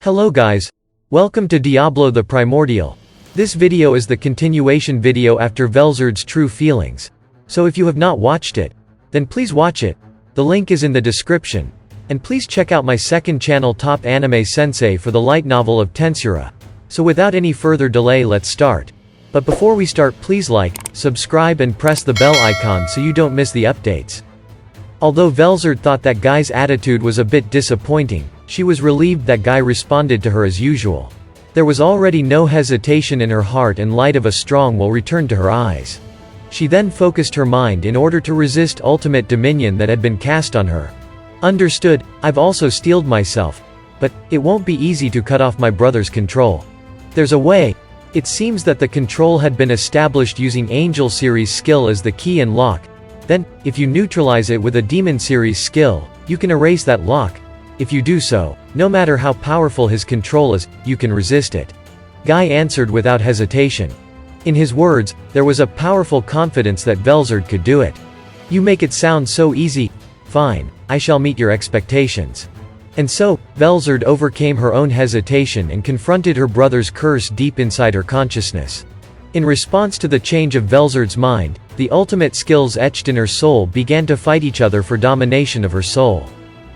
Hello guys. Welcome to Diablo the Primordial. This video is the continuation video after Velzard's True Feelings. So if you have not watched it, then please watch it. The link is in the description. And please check out my second channel Top Anime Sensei for the light novel of Tensei. So without any further delay, let's start. But before we start, please like, subscribe and press the bell icon so you don't miss the updates. Although Velzard thought that Guy's attitude was a bit disappointing, she was relieved that Guy responded to her as usual. There was already no hesitation in her heart, and light of a strong will returned to her eyes. She then focused her mind in order to resist ultimate dominion that had been cast on her. Understood, I've also steeled myself. But it won't be easy to cut off my brother's control. There's a way. It seems that the control had been established using Angel Series skill as the key and lock. Then, if you neutralize it with a Demon Series skill, you can erase that lock. If you do so, no matter how powerful his control is, you can resist it. Guy answered without hesitation. In his words, there was a powerful confidence that Velzard could do it. You make it sound so easy. Fine, I shall meet your expectations. And so, Velzard overcame her own hesitation and confronted her brother's curse deep inside her consciousness. In response to the change of Velzard's mind, the ultimate skills etched in her soul began to fight each other for domination of her soul.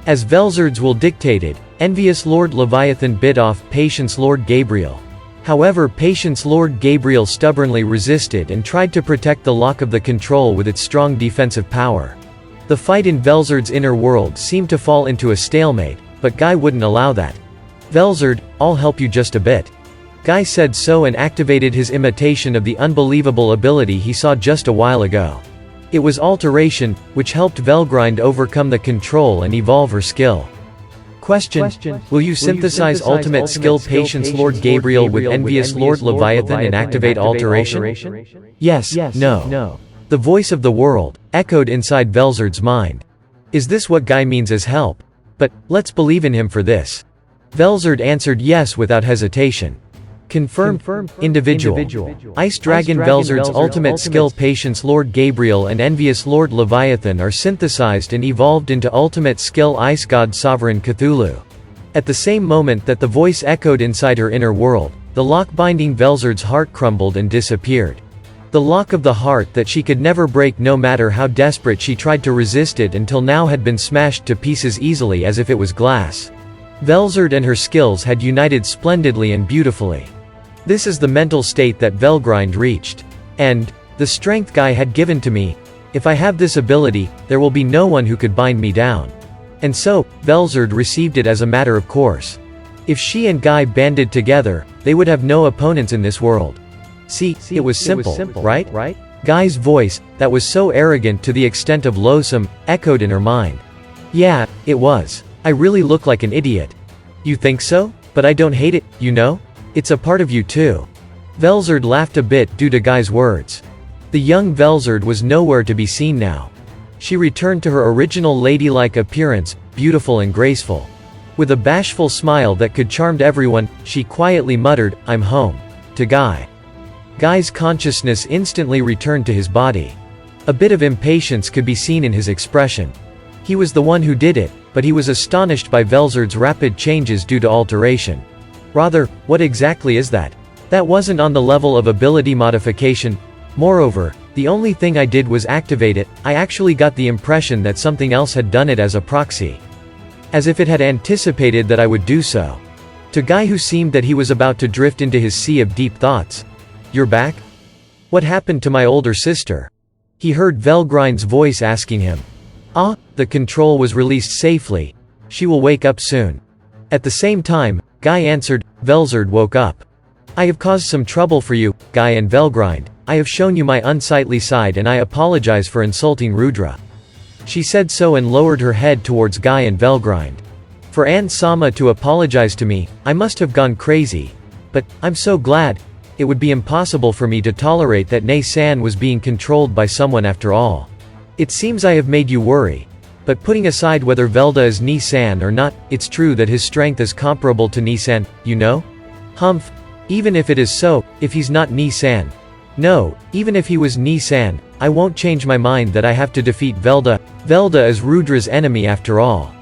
As Velzard's will dictated, envious Lord Leviathan bit off Patience Lord Gabriel. However, Patience Lord Gabriel stubbornly resisted and tried to protect the lock of the control with its strong defensive power. The fight in Velzard's inner world seemed to fall into a stalemate, but Guy wouldn't allow that. "Velzard, I'll help you just a bit." Guy said so and activated his imitation of the unbelievable ability he saw just a while ago. It was Alteration, which helped Velgrind overcome the control and evolve her skill. Question: Will you synthesize ultimate skill Patience Lord Gabriel with envious Lord Leviathan and activate Alteration? Yes, no. The voice of the world echoed inside Velzard's mind. Is this what Guy means as help? But let's believe in him for this. Velzard answered yes without hesitation. Confirmed. Individual. Ice Dragon Velzard's ultimate skill Patience Lord Gabriel and envious Lord Leviathan are synthesized and evolved into ultimate skill Ice God Sovereign Cthulhu. At the same moment that the voice echoed inside her inner world, the lock binding Velzard's heart crumbled and disappeared. The lock of the heart that she could never break no matter how desperate she tried to resist it until now had been smashed to pieces easily as if it was glass. Velzard and her skills had united splendidly and beautifully. This is the mental state that Velgrind reached. And the strength Guy had given to me. If I have this ability, there will be no one who could bind me down. And so, Velzard received it as a matter of course. If she and Guy banded together, they would have no opponents in this world. See, it was simple, right? Guy's voice, that was so arrogant to the extent of loathsome, echoed in her mind. Yeah, it was. I really look like an idiot. You think so? But I don't hate it, you know? It's a part of you too. Velzard laughed a bit due to Guy's words. The young Velzard was nowhere to be seen now. She returned to her original ladylike appearance, beautiful and graceful. With a bashful smile that could charm everyone, she quietly muttered, "I'm home." To Guy. Guy's consciousness instantly returned to his body. A bit of impatience could be seen in his expression. He was the one who did it, but he was astonished by Velzard's rapid changes due to alteration. Rather, what exactly is that? That wasn't on the level of ability modification. Moreover, the only thing I did was activate it. I actually got the impression that something else had done it as a proxy. As if it had anticipated that I would do so. To Guy, who seemed that he was about to drift into his sea of deep thoughts. "You're back? What happened to my older sister?" He heard Velgrind's voice asking him. "Ah, the control was released safely. She will wake up soon." At the same time, Guy answered. Velzard woke up. "I have caused some trouble for you, Guy and Velgrind. I have shown you my unsightly side and I apologize for insulting Rudra." She said so and lowered her head towards Guy and Velgrind. "For Aunt Sama to apologize to me, I must have gone crazy. But I'm so glad. It would be impossible for me to tolerate that Nei-san was being controlled by someone after all. It seems I have made you worry. But putting aside whether Velda is Nei-san or not, it's true that his strength is comparable to Nei-san, you know? Humph. Even if it is so, if he's not Nei-san. No, even if he was Nei-san, I won't change my mind that I have to defeat Velda. Velda is Rudra's enemy after all."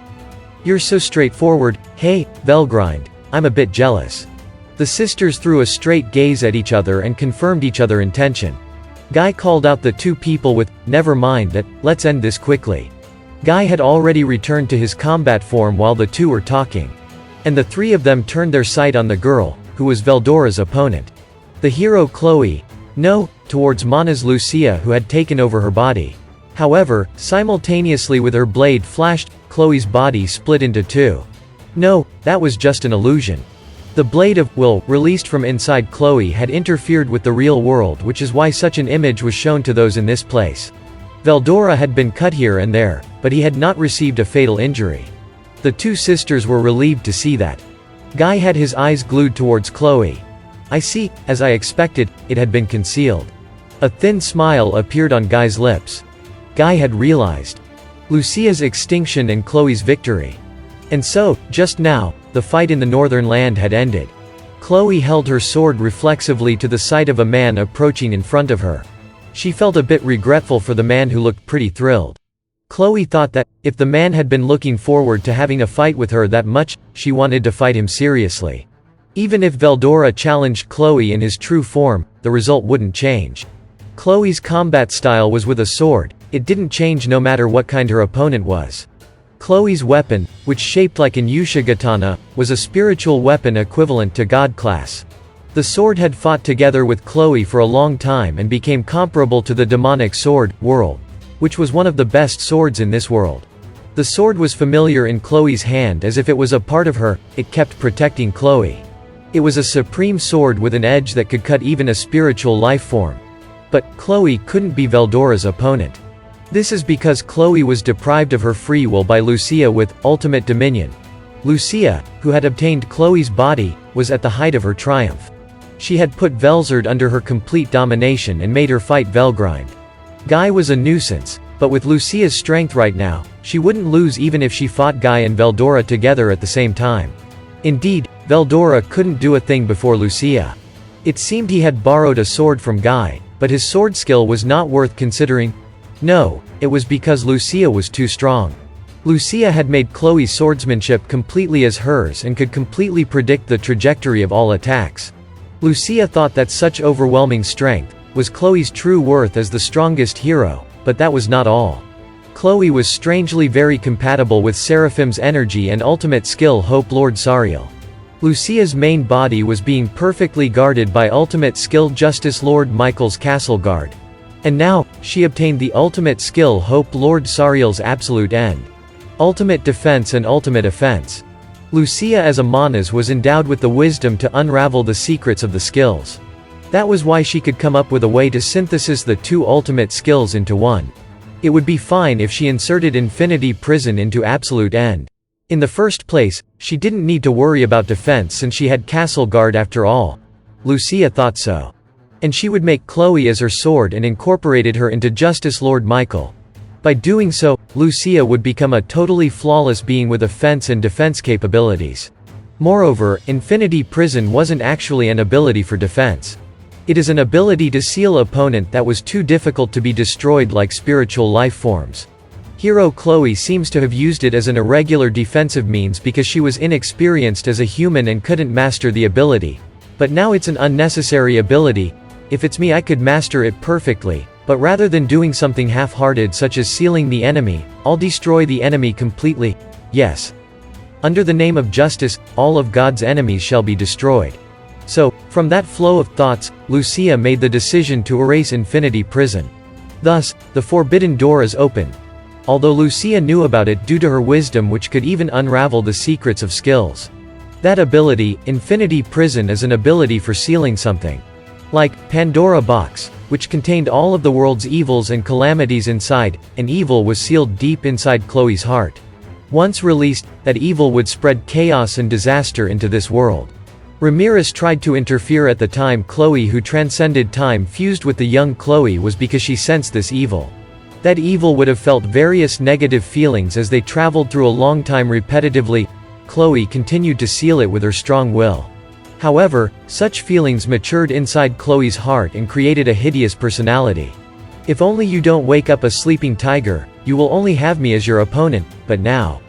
"You're so straightforward." "Hey, Velgrind. I'm a bit jealous." The sisters threw a straight gaze at each other and confirmed each other's intention. Guy called out the two people with, "Never mind that, let's end this quickly." Guy had already returned to his combat form while the two were talking. And the three of them turned their sight on the girl, who was Veldora's opponent. The hero Chloe. No, towards Mana's Lucia who had taken over her body. However, simultaneously with her blade flashed, Chloe's body split into two. No, that was just an illusion. The blade of will, released from inside Chloe had interfered with the real world, which is why such an image was shown to those in this place. Veldora had been cut here and there, but he had not received a fatal injury. The two sisters were relieved to see that. Guy had his eyes glued towards Chloe. "I see, as I expected, it had been concealed." A thin smile appeared on Guy's lips. Guy had realized Lucia's extinction and Chloe's victory. And so, just now, the fight in the northern land had ended. Chloe held her sword reflexively to the sight of a man approaching in front of her. She felt a bit regretful for the man who looked pretty thrilled. Chloe thought that, if the man had been looking forward to having a fight with her that much, she wanted to fight him seriously. Even if Veldora challenged Chloe in his true form, the result wouldn't change. Chloe's combat style was with a sword. It didn't change no matter what kind her opponent was. Chloe's weapon, which shaped like an Ushigatana, was a spiritual weapon equivalent to God class. The sword had fought together with Chloe for a long time and became comparable to the demonic sword, World, which was one of the best swords in this world. The sword was familiar in Chloe's hand as if it was a part of her, it kept protecting Chloe. It was a supreme sword with an edge that could cut even a spiritual life form. But, Chloe couldn't be Veldora's opponent. This is because Chloe was deprived of her free will by Lucia with ultimate dominion. Lucia, who had obtained Chloe's body, was at the height of her triumph. She had put Velzard under her complete domination and made her fight Velgrind. Guy was a nuisance, but with Lucia's strength right now, she wouldn't lose even if she fought Guy and Veldora together at the same time. Indeed, Veldora couldn't do a thing before Lucia. It seemed he had borrowed a sword from Guy, but his sword skill was not worth considering. No, it was because Lucia was too strong. Lucia had made Chloe's swordsmanship completely as hers and could completely predict the trajectory of all attacks. Lucia thought that such overwhelming strength was Chloe's true worth as the strongest hero, but that was not all. Chloe was strangely very compatible with Seraphim's energy and ultimate skill Hope Lord Sariel. Lucia's main body was being perfectly guarded by ultimate skill Justice Lord Michael's castle guard. And now, she obtained the ultimate skill Hope Lord Sariel's absolute end. Ultimate defense and ultimate offense. Lucia as a Manas was endowed with the wisdom to unravel the secrets of the skills. That was why she could come up with a way to synthesize the two ultimate skills into one. It would be fine if she inserted Infinity Prison into absolute end. In the first place, she didn't need to worry about defense since she had Castle Guard after all. Lucia thought so. And she would make Chloe as her sword and incorporated her into Justice Lord Michael. By doing so, Lucia would become a totally flawless being with offense and defense capabilities. Moreover, Infinity Prison wasn't actually an ability for defense. It is an ability to seal opponent that was too difficult to be destroyed like spiritual life forms. Hero Chloe seems to have used it as an irregular defensive means because she was inexperienced as a human and couldn't master the ability. But now it's an unnecessary ability. If it's me I could master it perfectly, but rather than doing something half-hearted such as sealing the enemy, I'll destroy the enemy completely. Yes. Under the name of justice, all of God's enemies shall be destroyed. So, from that flow of thoughts, Lucia made the decision to erase Infinity Prison. Thus, the forbidden door is open. Although Lucia knew about it due to her wisdom which could even unravel the secrets of skills. That ability, Infinity Prison, is an ability for sealing something. Like, Pandora Box, which contained all of the world's evils and calamities inside, and evil was sealed deep inside Chloe's heart. Once released, that evil would spread chaos and disaster into this world. Ramirez tried to interfere at the time Chloe who transcended time fused with the young Chloe was because she sensed this evil. That evil would have felt various negative feelings as they traveled through a long time repetitively. Chloe continued to seal it with her strong will. However, such feelings matured inside Chloe's heart and created a hideous personality. If only you don't wake up a sleeping tiger, you will only have me as your opponent, but now.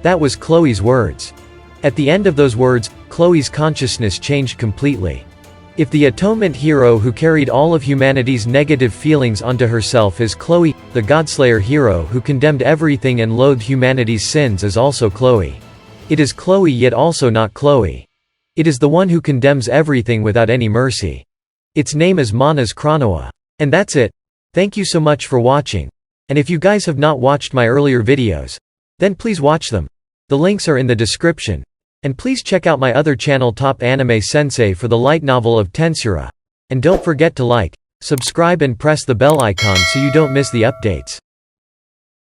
That was Chloe's words. At the end of those words, Chloe's consciousness changed completely. If the atonement hero who carried all of humanity's negative feelings onto herself is Chloe, the Godslayer hero who condemned everything and loathed humanity's sins is also Chloe. It is Chloe yet also not Chloe. It is the one who condemns everything without any mercy. Its name is Mana's Chronoa. And that's it. Thank you so much for watching. And if you guys have not watched my earlier videos, then please watch them. The links are in the description. And please check out my other channel Top Anime Sensei for the light novel of Tensura. And don't forget to like, subscribe and press the bell icon so you don't miss the updates.